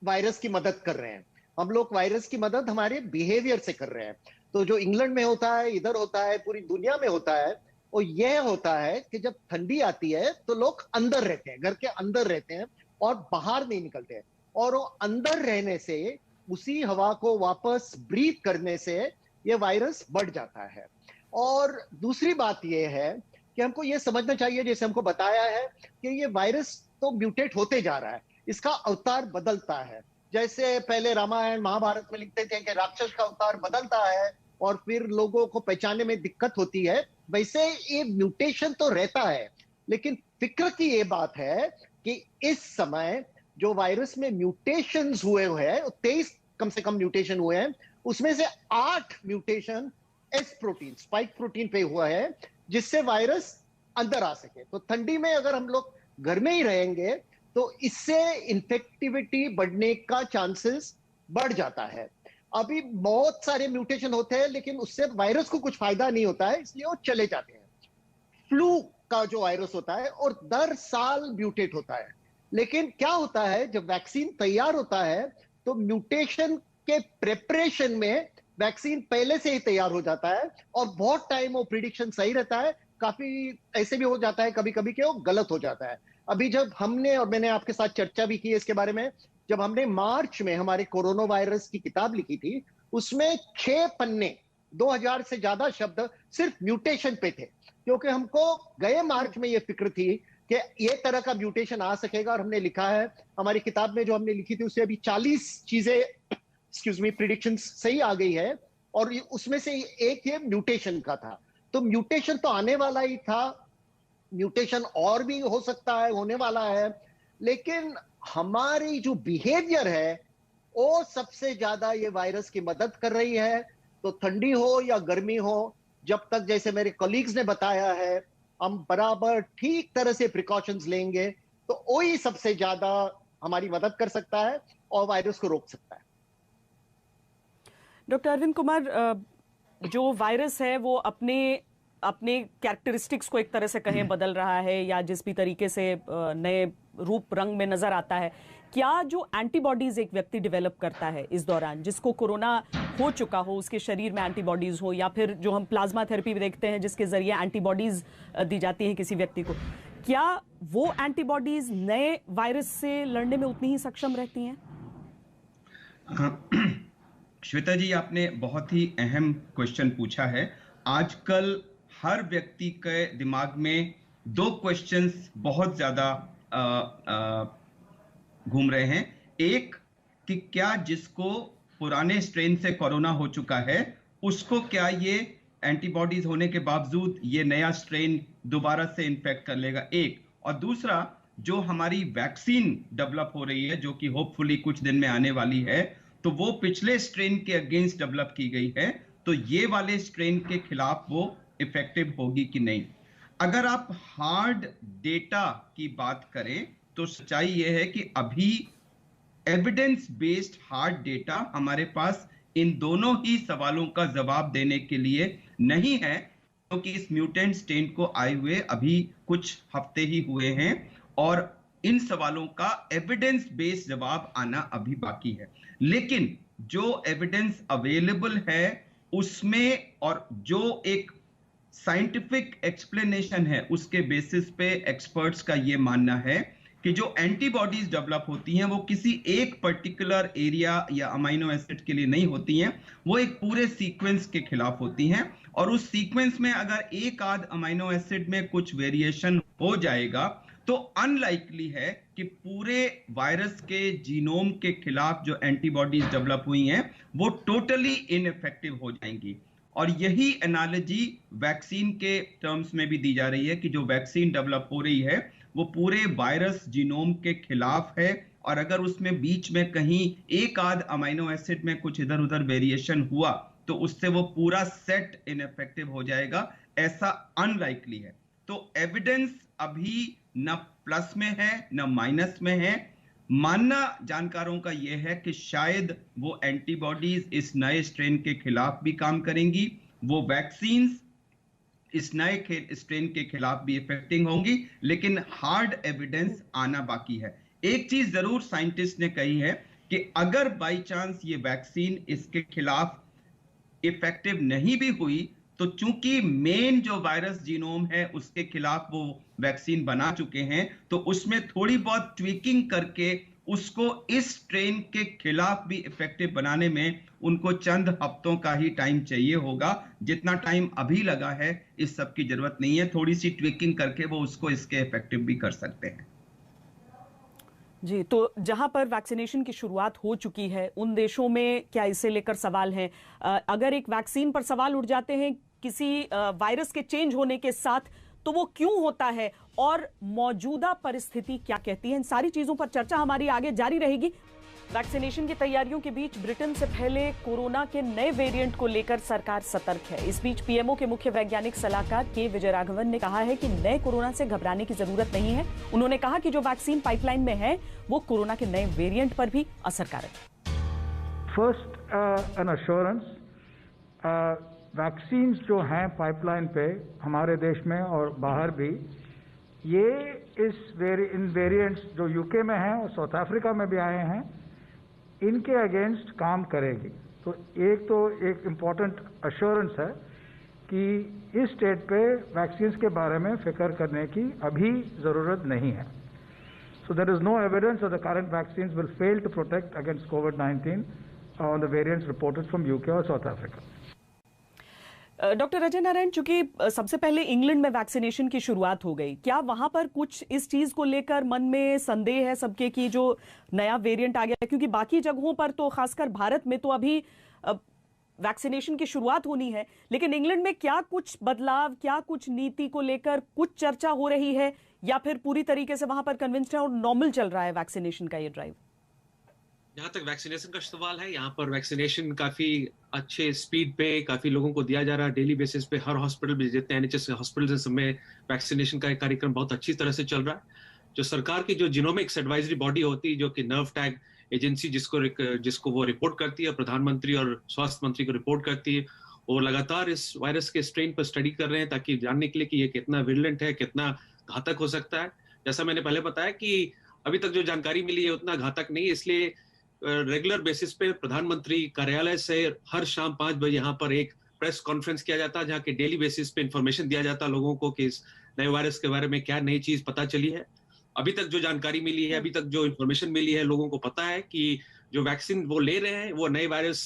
वायरस की मदद कर रहे हैं, हम लोग वायरस की मदद हमारे बिहेवियर से कर रहे हैं। तो जो इंग्लैंड में होता है, इधर होता है, पूरी दुनिया में होता है, वो यह होता है कि जब ठंडी आती है तो लोग अंदर रहते हैं, घर के अंदर रहते हैं और बाहर नहीं निकलते हैं। और वो अंदर रहने से, उसी हवा को वापस ब्रीथ करने से ये वायरस बढ़ जाता है। और दूसरी बात ये है कि हमको ये समझना चाहिए, जैसे हमको बताया है कि ये वायरस तो म्यूटेट होते जा रहा है, इसका अवतार बदलता है। जैसे पहले रामायण महाभारत में लिखते थे कि राक्षस का अवतार बदलता है और फिर लोगों को पहचानने में दिक्कत होती है, वैसे ये म्यूटेशन तो रहता है। लेकिन फिक्र की ये बात है कि इस समय जो वायरस में म्यूटेशंस हुए हैं, 23 कम से कम म्यूटेशन हुए हैं, उसमें से 8 mutation S protein, spike protein पे हुआ है, जिससे वायरस अंदर आ सके। तो ठंडी में अगर हम लोग घर में ही रहेंगे तो इससे इन्फेक्टिविटी बढ़ने का चांसेस बढ़ जाता है। अभी बहुत सारे म्यूटेशन होते हैं लेकिन उससे वायरस को कुछ फायदा नहीं होता है, इसलिए वो चले जाते हैं। फ्लू का जो वायरस होता है और दर साल म्यूटेट होता है। लेकिन क्या होता है, जब वैक्सीन तैयार होता है तो म्यूटेशन के प्रिपरेशन में वैक्सीन पहले से ही तैयार हो जाता है और बहुत टाइम वो प्रिडिक्शन सही रहता है। काफी ऐसे भी हो जाता है कभी कभी कि वो गलत हो जाता है। अभी जब हमने, और मैंने आपके साथ चर्चा भी की इसके बारे में, जब हमने मार्च में हमारे कोरोना वायरस की किताब लिखी थी, उसमें 6 पन्ने 2000 से ज्यादा शब्द सिर्फ म्यूटेशन पे थे, क्योंकि हमको गए मार्च में ये फिक्र थी कि ये तरह का म्यूटेशन आ सकेगा। और हमने लिखा है हमारी किताब में, जो हमने लिखी थी उससे अभी 40 चीजें प्रिडिक्शंस सही आ गई है, और उसमें से एक ये म्यूटेशन का था। तो म्यूटेशन तो आने वाला ही था, म्यूटेशन और भी हो सकता है, होने वाला है, लेकिन हमारी जो बिहेवियर है वो सबसे ज्यादा ये वायरस की मदद कर रही है। तो ठंडी हो या गर्मी हो, जब तक, जैसे मेरे कलीग्स ने बताया है, हम बराबर ठीक तरह से प्रिकॉशंस लेंगे तो वही सबसे ज्यादा हमारी मदद कर सकता है और वायरस को रोक सकता है। डॉक्टर अरविंद कुमार, जो वायरस है वो अपने कैरेक्टरिस्टिक्स को एक तरह से कहें बदल रहा है, या जिस भी तरीके से नए रूप रंग में नजर आता है, क्या जो एंटीबॉडीज एक व्यक्ति डेवलप करता है इस दौरान, जिसको कोरोना हो चुका हो, उसके शरीर में एंटीबॉडीज हो, या फिर जो हम प्लाज्मा थेरेपी देखते हैं जिसके जरिए एंटीबॉडीज दी जाती हैं किसी व्यक्ति को, क्या वो एंटीबॉडीज नए वायरस से लड़ने में उतनी ही सक्षम रहती हैं? श्वेता जी, आपने बहुत ही अहम क्वेश्चन पूछा है। आजकल हर व्यक्ति के दिमाग में 2 क्वेश्चंस बहुत ज्यादा घूम रहे हैं। एक कि क्या जिसको पुराने स्ट्रेन से कोरोना हो चुका है उसको क्या ये एंटीबॉडीज होने के बावजूद ये नया स्ट्रेन दोबारा से इन्फेक्ट कर लेगा, एक। और दूसरा, जो हमारी वैक्सीन डेवलप हो रही है, जो कि होपफुली कुछ दिन में आने वाली है, तो वो पिछले स्ट्रेन के अगेंस्ट डेवलप की गई है, तो ये वाले स्ट्रेन के खिलाफ वो इफेक्टिव होगी कि नहीं। अगर आप हार्ड डेटा की बात करें तो सच्चाई ये है कि अभी एविडेंस बेस्ड हार्ड डेटा हमारे पास इन दोनों ही सवालों का जवाब देने के लिए नहीं है, क्योंकि इस म्यूटेंट स्ट्रेन को आए हुए अभी कुछ हफ्ते ही हुए हैं और इन सवालों का एविडेंस बेस्ड जवाब आना अभी बाकी है। लेकिन जो एविडेंस अवेलेबल है उसमें, और जो एक साइंटिफिक एक्सप्लेनेशन है, उसके बेसिस पे एक्सपर्ट्स का ये मानना है कि जो एंटीबॉडीज डेवलप होती हैं वो किसी एक पर्टिकुलर एरिया या अमाइनो एसिड के लिए नहीं होती हैं, वो एक पूरे सीक्वेंस के खिलाफ होती हैं। और उस सीक्वेंस में अगर एक आध अमाइनो एसिड में कुछ वेरिएशन हो जाएगा तो अनलाइकली है कि पूरे वायरस के जीनोम के खिलाफ जो एंटीबॉडीज डेवलप हुई हैं वो टोटली इनइफेक्टिव हो जाएंगी। और यही एनालॉजी वैक्सीन के टर्म्स में भी दी जा रही है कि जो वैक्सीन डेवलप हो रही है वो पूरे वायरस जीनोम के खिलाफ है, और अगर उसमें बीच में कहीं एक आध अमाइनो एसिड में कुछ इधर उधर वेरिएशन हुआ तो उससे वो पूरा सेट इनइफेक्टिव हो जाएगा, ऐसा अनलाइकली है। तो एविडेंस अभी न प्लस में है न माइनस में है। मानना जानकारों का यह है कि शायद वो एंटीबॉडीज इस नए स्ट्रेन के खिलाफ भी काम करेंगी, वो वैक्सीन्स इस नए स्ट्रेन के खिलाफ भी इफेक्टिंग होंगी, लेकिन हार्ड एविडेंस आना बाकी है। एक चीज जरूर साइंटिस्ट ने कही है कि अगर बाय चांस ये वैक्सीन इसके खिलाफ इफेक्टिव नहीं भी हुई तो चूंकि मेन जो वायरस जीनोम है उसके खिलाफ वो वैक्सीन बना चुके हैं, तो उसमें थोड़ी बहुत ट्विकिंग करके उसको इस स्ट्रेन के खिलाफ भी इफेक्टिव बनाने में उनको चंद हफ्तों का ही टाइम चाहिए होगा। जितना टाइम अभी लगा है इस सब की जरूरत नहीं है, थोड़ी सी ट्विकिंग करके वो उसको इसके इफेक्टिव भी कर सकते हैं। जी, तो जहां पर वैक्सीनेशन की शुरुआत हो चुकी है उन देशों में क्या इसे लेकर सवाल हैं? अगर एक वैक्सीन पर सवाल उठ जाते हैं किसी वायरस के चेंज होने के साथ, तो वो क्यों होता है और मौजूदा परिस्थिति क्या कहती है? इन सारी चीजों पर चर्चा हमारी आगे जारी रहेगी। वैक्सीनेशन की तैयारियों के बीच ब्रिटेन से फैले कोरोना के नए वेरिएंट को लेकर सरकार सतर्क है। इस बीच पीएमओ के मुख्य वैज्ञानिक सलाहकार के विजयराघवन ने कहा है कि नए कोरोना से घबराने की जरूरत नहीं है। उन्होंने कहा कि जो वैक्सीन पाइपलाइन में है वो कोरोना के नए वेरिएंट पर भी असरकारक है। फर्स्ट एन अश्योरेंस, वैक्सीन जो हैं पाइपलाइन पे हमारे देश में और बाहर भी ये इन वेरिएंट्स जो यूके में हैं और साउथ अफ्रीका में भी आए हैं, इनके अगेंस्ट काम करेगी। तो एक इम्पॉर्टेंट अश्योरेंस है कि इस स्टेट पे वैक्सीन के बारे में फिक्र करने की अभी ज़रूरत नहीं है। So there is no evidence that the current vaccines will fail to protect against COVID-19 on the variants reported from UK or South Africa. Doctor Ajay Narayan, चूंकि सबसे पहले इंग्लैंड में वैक्सीनेशन की शुरुआत हो गई, क्या वहां पर कुछ इस चीज को लेकर मन में संदेह है सबके कि जो नया वेरिएंट आ गया है? क्योंकि बाकी जगहों पर तो, खासकर भारत में तो अभी वैक्सीनेशन की शुरुआत होनी है, लेकिन इंग्लैंड में क्या कुछ बदलाव, क्या कुछ नीति को लेकर कुछ चर्चा हो रही है, या फिर पूरी तरीके से वहां पर कन्विंस्ड है और नॉर्मल चल रहा है वैक्सीनेशन का ये ड्राइव? जहां तक वैक्सीनेशन का सवाल है, यहाँ पर वैक्सीनेशन काफी अच्छे स्पीड पे काफी लोगों को दिया जा रहा है। डेली बेसिस पे हर हॉस्पिटल में, जितने एनएचएस हॉस्पिटल है, सब में वैक्सीनेशन का कार्यक्रम बहुत अच्छी तरह से चल रहा है। जो सरकार की जो जीनोमिक्स एडवाइजरी बॉडी होती है, जो कि नर्व टैग एजेंसी जिसको वो रिपोर्ट करती है, प्रधानमंत्री और स्वास्थ्य मंत्री को रिपोर्ट करती है, वो लगातार इस वायरस के स्ट्रेन पर स्टडी कर रहे हैं ताकि जानने के लिए कि ये कितना विरलेंट है, कितना घातक हो सकता है। जैसा मैंने पहले बताया कि अभी तक जो जानकारी मिली है उतना घातक नहीं है, इसलिए रेगुलर बेसिस पे प्रधानमंत्री कार्यालय से हर शाम 5 बजे यहाँ पर एक प्रेस कॉन्फ्रेंस किया जाता है, जहाँ के डेली बेसिस पे इंफॉर्मेशन दिया जाता है लोगों को कि इस नए वायरस के बारे में क्या नई चीज पता चली है। अभी तक जो जानकारी मिली है, अभी तक जो इन्फॉर्मेशन मिली है, लोगों को पता है कि जो वैक्सीन वो ले रहे हैं वो नए वायरस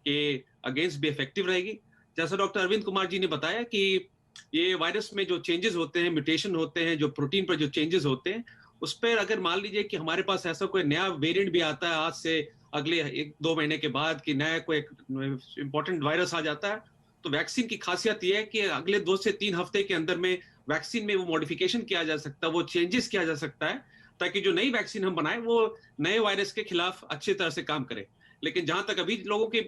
के अगेंस्ट भी इफेक्टिव रहेगी। जैसा डॉक्टर अरविंद कुमार जी ने बताया कि ये वायरस में जो चेंजेस होते हैं, म्यूटेशन होते हैं, जो प्रोटीन पर जो चेंजेस होते हैं, उस पर अगर मान लीजिए कि हमारे पास ऐसा कोई नया वेरिएंट भी आता है आज से अगले 1-2 महीने के बाद, कि नया कोई इंपॉर्टेंट वायरस आ जाता है, तो वैक्सीन की खासियत यह है कि अगले 2 से 3 हफ्ते के अंदर में वैक्सीन में वो मॉडिफिकेशन किया जा सकता है, वो चेंजेस किया जा सकता है, ताकि जो नई वैक्सीन हम बनाए वो नए वायरस के खिलाफ अच्छी तरह से काम करे। लेकिन जहां तक अभी लोगों के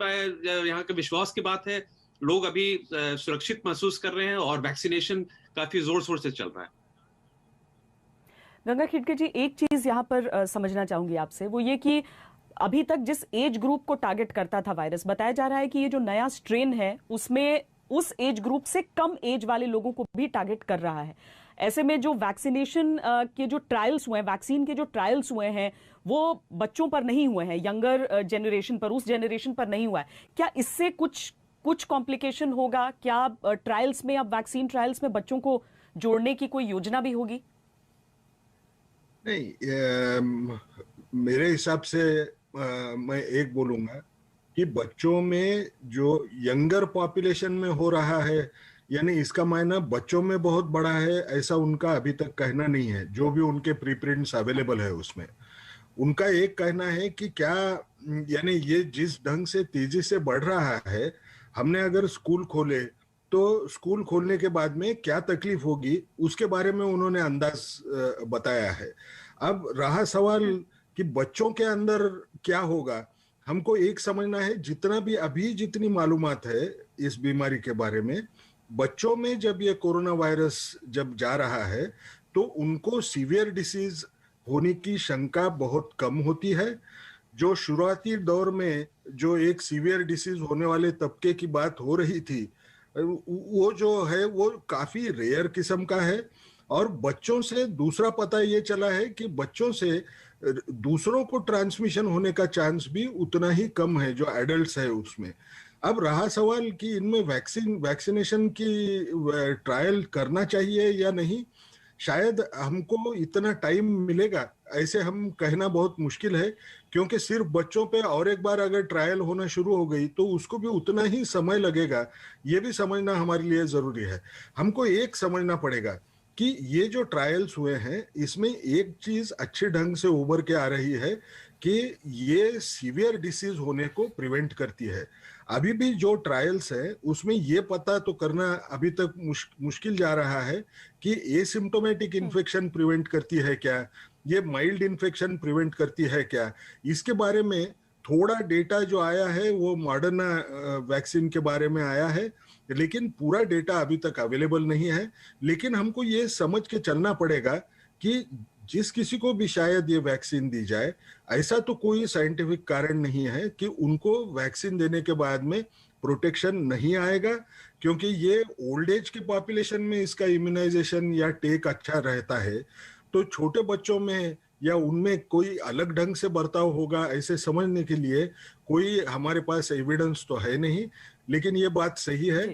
यहाँ के विश्वास की बात है, लोग अभी सुरक्षित महसूस कर रहे हैं और वैक्सीनेशन काफी जोर शोर से चल रहा है। गंगा खिड़के जी, एक चीज यहाँ पर समझना चाहूंगी आपसे, वो ये कि अभी तक जिस एज ग्रुप को टारगेट करता था वायरस, बताया जा रहा है कि ये जो नया स्ट्रेन है उसमें उस एज ग्रुप से कम एज वाले लोगों को भी टारगेट कर रहा है। ऐसे में जो वैक्सीनेशन के जो ट्रायल्स हुए हैं, वैक्सीन के जो ट्रायल्स हुए हैं, वो बच्चों पर नहीं हुए हैं, यंगर जनरेशन पर, उस जनरेशन पर नहीं हुआ है। क्या इससे कुछ कॉम्प्लिकेशन होगा? क्या ट्रायल्स में, अब वैक्सीन ट्रायल्स में बच्चों को जोड़ने की कोई योजना भी होगी? नहीं, मेरे हिसाब से मैं एक बोलूंगा कि बच्चों में जो यंगर पॉपुलेशन में हो रहा है, यानी इसका मायना बच्चों में बहुत बड़ा है, ऐसा उनका अभी तक कहना नहीं है। जो भी उनके प्रीप्रिंट्स अवेलेबल है उसमें उनका एक कहना है कि क्या, यानी ये जिस ढंग से तेजी से बढ़ रहा है, हमने अगर स्कूल खोले तो स्कूल खोलने के बाद में क्या तकलीफ होगी, उसके बारे में उन्होंने अंदाज बताया है। अब रहा सवाल कि बच्चों के अंदर क्या होगा, हमको एक समझना है, जितना भी अभी जितनी मालूमात है इस बीमारी के बारे में, बच्चों में जब ये कोरोना वायरस जब जा रहा है तो उनको सीवियर डिसीज होने की शंका बहुत कम होती है। जो शुरुआती दौर में जो एक सीवियर डिसीज होने वाले तबके की बात हो रही थी, वो जो है वो काफी रेयर किस्म का है। और बच्चों से दूसरा पता ये चला है कि बच्चों से दूसरों को ट्रांसमिशन होने का चांस भी उतना ही कम है जो एडल्ट्स है उसमें। अब रहा सवाल कि इनमें वैक्सीनेशन की ट्रायल करना चाहिए या नहीं, शायद हमको इतना टाइम मिलेगा ऐसे हम कहना बहुत मुश्किल है, क्योंकि सिर्फ बच्चों पे और एक बार अगर ट्रायल होना शुरू हो गई तो उसको भी उतना ही समय लगेगा। ये भी समझना हमारे लिए जरूरी है। हमको एक समझना पड़ेगा कि ये जो ट्रायल्स हुए हैं इसमें एक चीज अच्छे ढंग से उभर के आ रही है कि ये सीवियर डिसीज होने को प्रिवेंट करती है। अभी भी जो ट्रायल्स है उसमें ये पता तो करना अभी तक मुश्किल जा रहा है कि एसिम्प्टोमेटिक इन्फेक्शन प्रिवेंट करती है क्या, ये माइल्ड इन्फेक्शन प्रिवेंट करती है क्या। इसके बारे में थोड़ा डेटा जो आया है वो मॉडर्ना वैक्सीन के बारे में आया है, लेकिन पूरा डेटा अभी तक अवेलेबल नहीं है। लेकिन हमको ये समझ के चलना पड़ेगा कि जिस किसी को भी शायद ये वैक्सीन दी जाए, ऐसा तो कोई साइंटिफिक कारण नहीं है कि उनको वैक्सीन देने के बाद में प्रोटेक्शन नहीं आएगा, क्योंकि ये ओल्ड एज की पॉपुलेशन में इसका इम्यूनाइजेशन या टेक अच्छा रहता है, तो छोटे बच्चों में या उनमें कोई अलग ढंग से बर्ताव होगा ऐसे समझने के लिए कोई हमारे पास एविडेंस तो है नहीं। लेकिन ये बात सही है,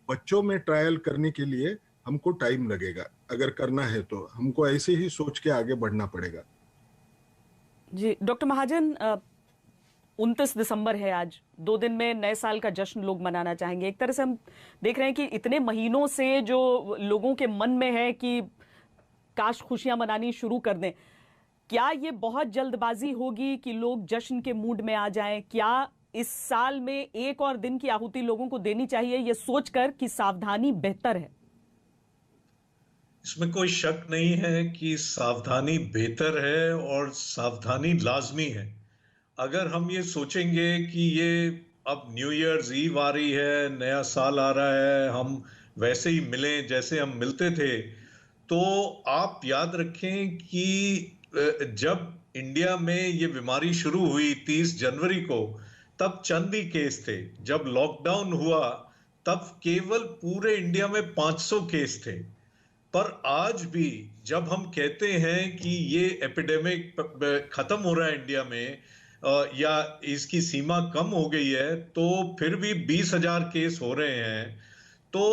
बच्चों में ट्रायल करने के लिए हमको टाइम लगेगा, अगर करना है तो हमको ऐसे ही सोच के आगे बढ़ना पड़ेगा। जी डॉक्टर महाजन, 29 दिसंबर है आज, 2 दिन में नए साल का जश्न लोग मनाना चाहेंगे। एक तरह से हम देख रहे हैं कि इतने महीनों से जो लोगों के मन में है कि काश खुशियां मनानी शुरू कर दें, क्या ये बहुत जल्दबाजी होगी कि लोग जश्न के मूड में आ जाएं? क्या इस साल में एक और दिन की आहुति लोगों को देनी चाहिए ये सोचकर कि सावधानी बेहतर है? इसमें कोई शक नहीं है कि सावधानी बेहतर है और सावधानी लाजमी है। अगर हम ये सोचेंगे कि ये अब न्यू ईयर्स ईव आ रही है, नया साल आ रहा है, हम वैसे ही मिलें जैसे हम मिलते थे, तो आप याद रखें कि जब इंडिया में ये बीमारी शुरू हुई 30 जनवरी को, तब चंद ही केस थे। जब लॉकडाउन हुआ तब केवल पूरे इंडिया में 500 केस थे। पर आज भी जब हम कहते हैं कि ये एपिडेमिक खत्म हो रहा है इंडिया में, या इसकी सीमा कम हो गई है, तो फिर भी 20,000 केस हो रहे हैं। तो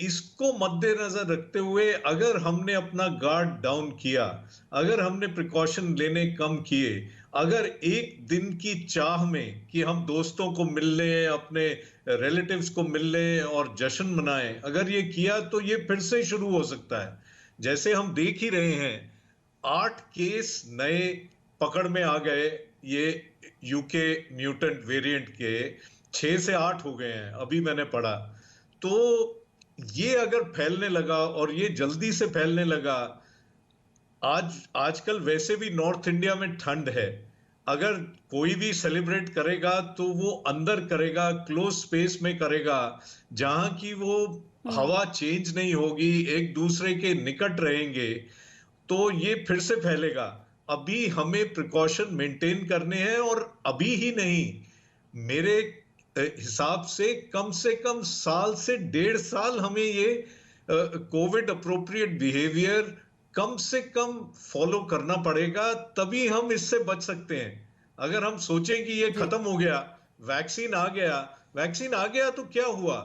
इसको मद्देनजर रखते हुए अगर हमने अपना गार्ड डाउन किया, अगर हमने प्रिकॉशन लेने कम किए, अगर एक दिन की चाह में कि हम दोस्तों को मिल लें, अपने रिलेटिव्स को मिल लें और जश्न मनाएं, अगर ये किया तो ये फिर से शुरू हो सकता है। जैसे हम देख ही रहे हैं, 8 केस नए पकड़ में आ गए, ये यूके म्यूटेंट वेरिएंट के 6 से 8 हो गए हैं, अभी मैंने पढ़ा। तो ये अगर फैलने लगा और ये जल्दी से फैलने लगा, आजकल वैसे भी नॉर्थ इंडिया में ठंड है, अगर कोई भी सेलिब्रेट करेगा तो वो अंदर करेगा, क्लोज स्पेस में करेगा, जहां की वो हवा चेंज नहीं होगी, एक दूसरे के निकट रहेंगे, तो ये फिर से फैलेगा। अभी हमें प्रिकॉशन मेंटेन करने हैं, और अभी ही नहीं, मेरे हिसाब से कम 1 साल से 1.5 साल हमें ये कोविड अप्रोप्रिएट बिहेवियर कम से कम फॉलो करना पड़ेगा, तभी हम इससे बच सकते हैं। अगर हम सोचें कि ये खत्म हो गया, वैक्सीन आ गया तो क्या हुआ?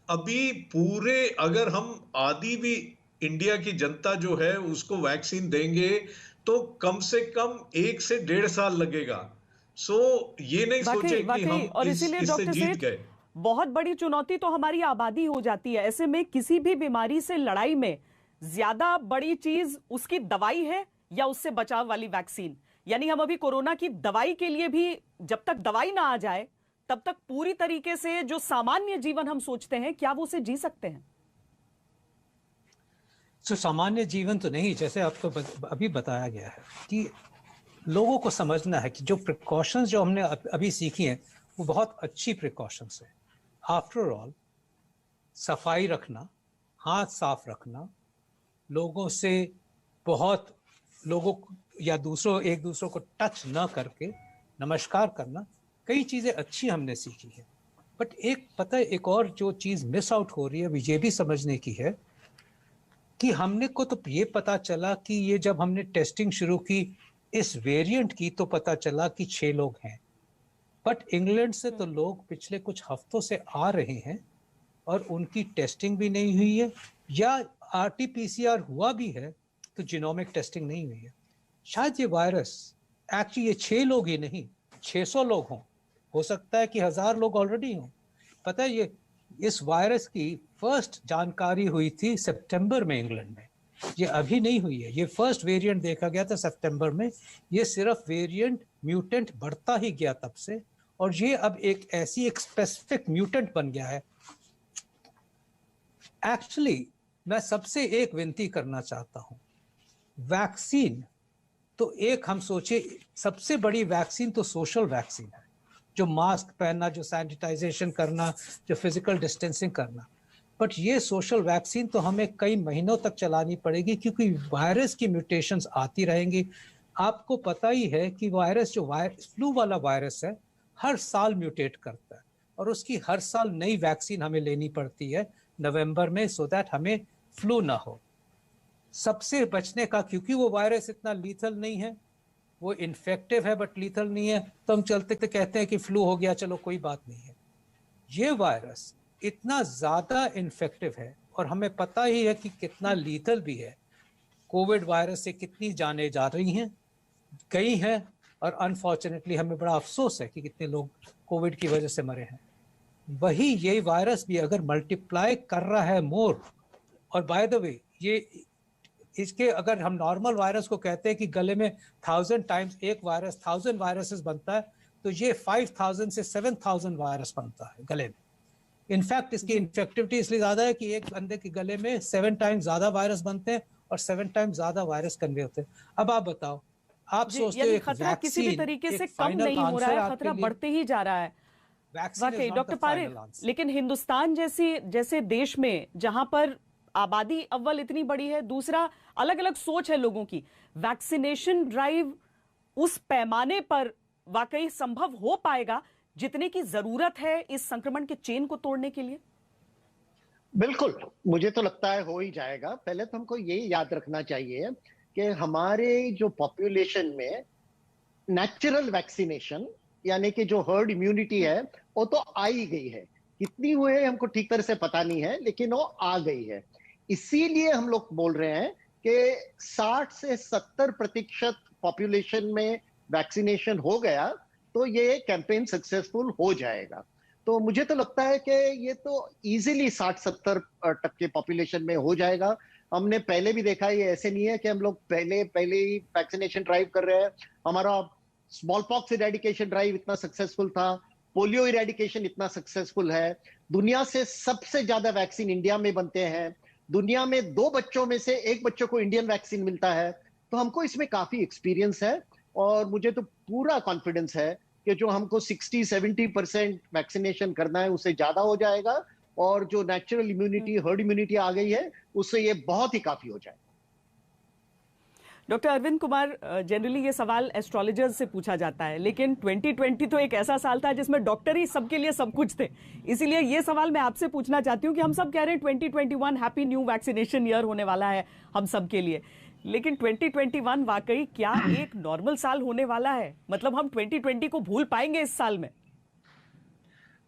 अभी पूरे, अगर हम आधी भी इंडिया की जनता जो है उसको वैक्सीन देंगे तो कम से कम 1 से 1.5 साल लगेगा। ये नहीं सोचे कि हम और इसीलिए डॉक्टर सेठ, बहुत बड़ी चुनौती तो हमारी आबादी हो जाती है। ऐसे में किसी भी बीमारी से लड़ाई में ज्यादा बड़ी चीज उसकी दवाई है या उससे बचाव वाली वैक्सीन। यानी हम अभी कोरोना की दवाई के लिए भी, जब तक दवाई ना आ जाए तब तक पूरी तरीके से जो सामान्य जीवन हम सोचते हैं, क्या वो उसे जी सकते हैं? सामान्य जीवन तो नहीं, जैसे आपको अभी बताया गया है कि लोगों को समझना है कि जो प्रिकॉशंस जो हमने अभी सीखी हैं वो बहुत अच्छी प्रिकॉशंस है। आफ्टर ऑल, सफाई रखना, हाथ साफ रखना, लोगों से बहुत लोगों या एक दूसरों को टच ना करके नमस्कार करना, कई चीज़ें अच्छी हमने सीखी है। बट एक और जो चीज़ मिस आउट हो रही है, ये भी समझने की है कि हमने को तो ये पता चला कि ये जब हमने टेस्टिंग शुरू की इस वेरिएंट की, तो पता चला कि 6 लोग हैं। बट इंग्लैंड से तो लोग पिछले कुछ हफ्तों से आ रहे हैं और उनकी टेस्टिंग भी नहीं हुई है, या RT-PCR हुआ भी है तो जीनोमिक टेस्टिंग नहीं हुई है। शायद ये वायरस एक्चुअली ये 6 लोग ही नहीं, 600 लोग हों, हो सकता है कि 1000 लोग ऑलरेडी हों। पता है, ये इस वायरस की फर्स्ट जानकारी हुई थी सितंबर में इंग्लैंड में, ये अभी नहीं हुई है। ये फर्स्ट वेरिएंट देखा गया था सितंबर में, ये सिर्फ वेरिएंट म्यूटेंट बढ़ता ही गया तब से, और ये अब एक स्पेसिफिक म्यूटेंट बन गया है। एक्चुअली मैं सबसे एक विनती करना चाहता हूं, वैक्सीन तो एक हम सोचे, सबसे बड़ी वैक्सीन तो सोशल वैक्सीन है, जो मास्क पहनना, जो सैनिटाइजेशन करना, जो फिजिकल डिस्टेंसिंग करना। बट ये सोशल वैक्सीन तो हमें कई महीनों तक चलानी पड़ेगी, क्योंकि वायरस की म्यूटेशंस आती रहेंगी। आपको पता ही है कि वायरस जो फ्लू वाला वायरस है हर साल म्यूटेट करता है, और उसकी हर साल नई वैक्सीन हमें लेनी पड़ती है नवंबर में, सो दैट हमें फ्लू ना हो। सबसे बचने का, क्योंकि वो वायरस इतना लीथल नहीं है, वो इन्फेक्टिव है बट लीथल नहीं है, तो हम चलते कहते हैं कि फ्लू हो गया, चलो कोई बात नहीं है। ये वायरस इतना ज़्यादा इन्फेक्टिव है और हमें पता ही है कि कितना लीथल भी है। कोविड वायरस से कितनी जानें जा रही हैं, गई हैं, और अनफॉर्चुनेटली हमें बड़ा अफसोस है कि कितने लोग कोविड की वजह से मरे हैं। वही ये वायरस भी अगर मल्टीप्लाई कर रहा है मोर, और बाय द वे ये इसके, अगर हम नॉर्मल वायरस को कहते हैं कि गले में 1000 टाइम्स एक वायरस 1000 वायरसेस बनता है, तो ये 5000 से 7000 वायरस बनता है गले में। इनफैक्ट इसकी इन्फेक्टिविटी इसलिए ज़्यादा है कि एक बंदे के गले में 7 टाइम्स ज़्यादा वायरस बनते हैं और 7 टाइम्स ज़्यादा वायरस कन्वे होते हैं। अब आप बताओ, आप सोचते हो खतरा किसी भी तरीके से कम नहीं हो रहा है, खतरा बढ़ते ही जा रहा है। वाकई डॉक्टर पारेख, लेकिन हिंदुस्तान जैसे देश में जहां पर आबादी अव्वल इतनी बड़ी है, दूसरा अलग अलग सोच है लोगों की, वैक्सीनेशन ड्राइव उस पैमाने पर वाकई संभव हो पाएगा जितने की जरूरत है इस संक्रमण के चेन को तोड़ने के लिए? बिल्कुल, मुझे तो लगता है हो ही जाएगा। पहले तो हमको ये याद रखना चाहिए कि हमारे जो पॉपुलेशन में नेचुरल वैक्सीनेशन यानी कि जो हर्ड इम्यूनिटी है वो तो आ ही गई है। कितनी हुए है हमको ठीक तरह से पता नहीं है, लेकिन वो आ गई है। इसीलिए हम लोग बोल रहे हैं कि 60 से 70% पॉपुलेशन में वैक्सीनेशन हो गया तो ये कैंपेन सक्सेसफुल हो जाएगा। तो मुझे तो लगता है कि ये तो इजीली 60-70% पॉपुलेशन में हो जाएगा। हमने पहले भी देखा है, ये ऐसे नहीं है कि हम लोग पहले ही वैक्सीनेशन ड्राइव कर रहे हैं। हमारा स्मॉल पॉक्स इरेडिकेशन ड्राइव इतना सक्सेसफुल था, पोलियो इरेडिकेशन इतना सक्सेसफुल है। दुनिया से सबसे ज्यादा वैक्सीन इंडिया में बनते हैं। दुनिया में 2 बच्चों में से 1 बच्चों को इंडियन वैक्सीन मिलता है। तो हमको इसमें काफी एक्सपीरियंस है और मुझे तो पूरा कॉन्फिडेंस है कि जो हमको 60-70% वैक्सीनेशन करना है उससे ज्यादा हो जाएगा, और जो नेचुरल इम्यूनिटी, हर्ड इम्यूनिटी आ गई है, उससे ये बहुत ही काफी हो जाएगा। डॉक्टर अरविंद कुमार, जनरली ये सवाल एस्ट्रोलॉजर्स से पूछा जाता है, लेकिन 2020 तो एक ऐसा साल था जिसमें डॉक्टर ही सबके लिए सब कुछ थे। इसीलिए ये सवाल मैं आपसे पूछना चाहती हूँ कि हम सब कह रहे हैं 2021 हैप्पी न्यू वैक्सीनेशन ईयर होने वाला है हम सब के लिए, लेकिन 2021 वाकई क्या एक नॉर्मल साल होने वाला है? मतलब हम 2020 को भूल पाएंगे इस साल में?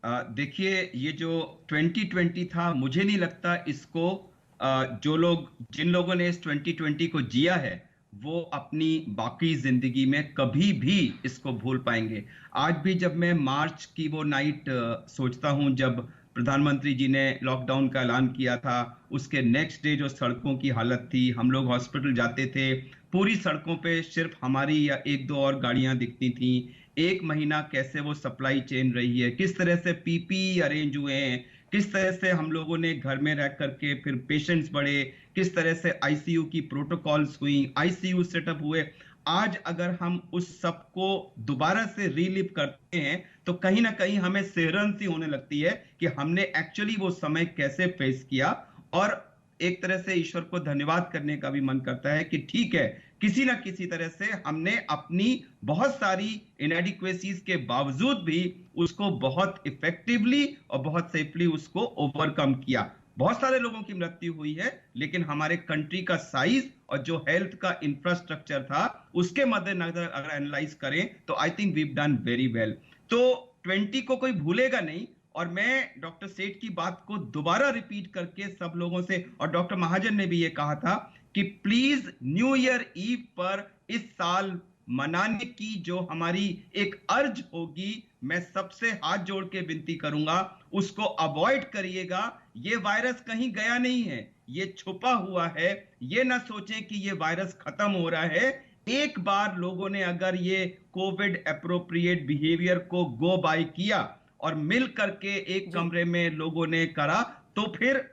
देखिए, ये जो 2020 था, मुझे नहीं लगता इसको जिन लोगों ने इस 2020 को जिया है वो अपनी बाकी जिंदगी में कभी भी इसको भूल पाएंगे। आज भी जब मैं मार्च की वो नाइट सोचता हूं जब प्रधानमंत्री जी ने लॉकडाउन का ऐलान किया था, उसके नेक्स्ट डे जो सड़कों की हालत थी, हम लोग हॉस्पिटल जाते थे, पूरी सड़कों पे सिर्फ हमारी या 1-2 और गाड़ियां दिखती थी। 1 महीना कैसे वो सप्लाई चेन रही है, किस तरह से पीपीई अरेंज हुए हैं, किस तरह से हम लोगों ने घर में रह करके फिर पेशेंट्स बढ़े, किस तरह से आईसीयू की प्रोटोकॉल्स हुई, आईसीयू सेटअप हुए। आज अगर हम उस सब को दोबारा से रीलिव करते हैं तो कहीं ना कहीं हमें सिहरन सी होने लगती है कि हमने एक्चुअली वो समय कैसे फेस किया, और एक तरह से ईश्वर को धन्यवाद करने का भी मन करता है कि ठीक है, किसी ना किसी तरह से हमने अपनी बहुत सारी इनएडिक्वेसीज के बावजूद भी उसको बहुत इफेक्टिवली और बहुत सेफली उसको ओवरकम किया। बहुत सारे लोगों की मृत्यु हुई है, लेकिन हमारे कंट्री का साइज और जो हेल्थ का इंफ्रास्ट्रक्चर था उसके मद्देनजर अगर एनालाइज करें तो I think we done very well. तो 20 को कोई भूलेगा नहीं, और मैं डॉक्टर सेठ की बात को दोबारा रिपीट करके सब लोगों से, और डॉक्टर महाजन ने भी ये कहा था कि प्लीज न्यू ईयर ईव पर इस साल मनाने की जो हमारी एक अर्ज होगी, मैं सबसे हाथ जोड़ के विनती करूंगा उसको अवॉइड करिएगा। ये वायरस कहीं गया नहीं है, ये छुपा हुआ है। ये ना सोचें कि ये वायरस खत्म हो रहा है। एक बार लोगों ने अगर ये कोविड एप्रोप्रिएट बिहेवियर को गो बाय किया और मिल करके एक कमरे में लोगों ने करा तो फिर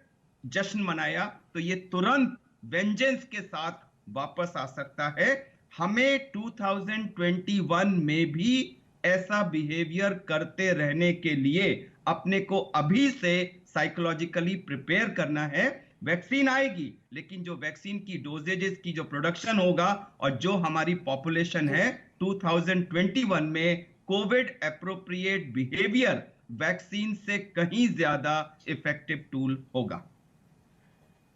जश्न मनाया, तो ये तुरंत वेंजेंस के साथ वापस आ सकता है। हमें 2021 में भी ऐसा बिहेवियर करते रहने के लिए अपने को अभी से साइकोलॉजिकली प्रिपेयर करना है। वैक्सीन आएगी, लेकिन जो वैक्सीन की डोजेजेस की जो प्रोडक्शन होगा और जो हमारी पॉपुलेशन है 2021 में कोविड एप्रोप्रिएट बिहेवियर वैक्सीन से कहीं ज्यादा इफेक्टिव टूल होगा।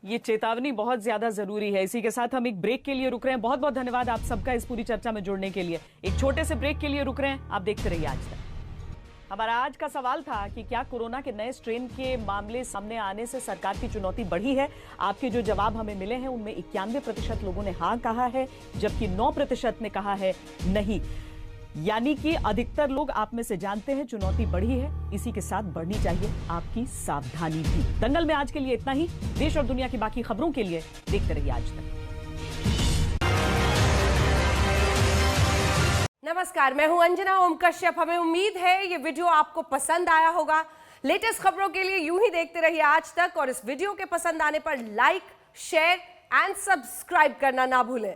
ये चेतावनी बहुत ज्यादा जरूरी है। इसी के साथ हम एक ब्रेक के लिए रुक रहे हैं। बहुत बहुत धन्यवाद आप सबका इस पूरी चर्चा में जुड़ने के लिए। एक छोटे से ब्रेक के लिए रुक रहे हैं। आप देखते रहिए आज तक। हमारा आज का सवाल था कि क्या कोरोना के नए स्ट्रेन के मामले सामने आने से सरकार की चुनौती बढ़ी है। आपके जो जवाब हमें मिले हैं उनमें 91% लोगों ने हाँ कहा है, जबकि 9% ने कहा है नहीं। यानी कि अधिकतर लोग आप में से जानते हैं चुनौती बढ़ी है। इसी के साथ बढ़नी चाहिए आपकी सावधानी भी। दंगल में आज के लिए इतना ही। देश और दुनिया की बाकी खबरों के लिए देखते रहिए आज तक। नमस्कार, मैं हूं अंजना ओम कश्यप। हमें उम्मीद है ये वीडियो आपको पसंद आया होगा। लेटेस्ट खबरों के लिए यूं ही देखते रहिए आज तक और इस वीडियो के पसंद आने पर लाइक, शेयर एंड सब्सक्राइब करना ना भूलें।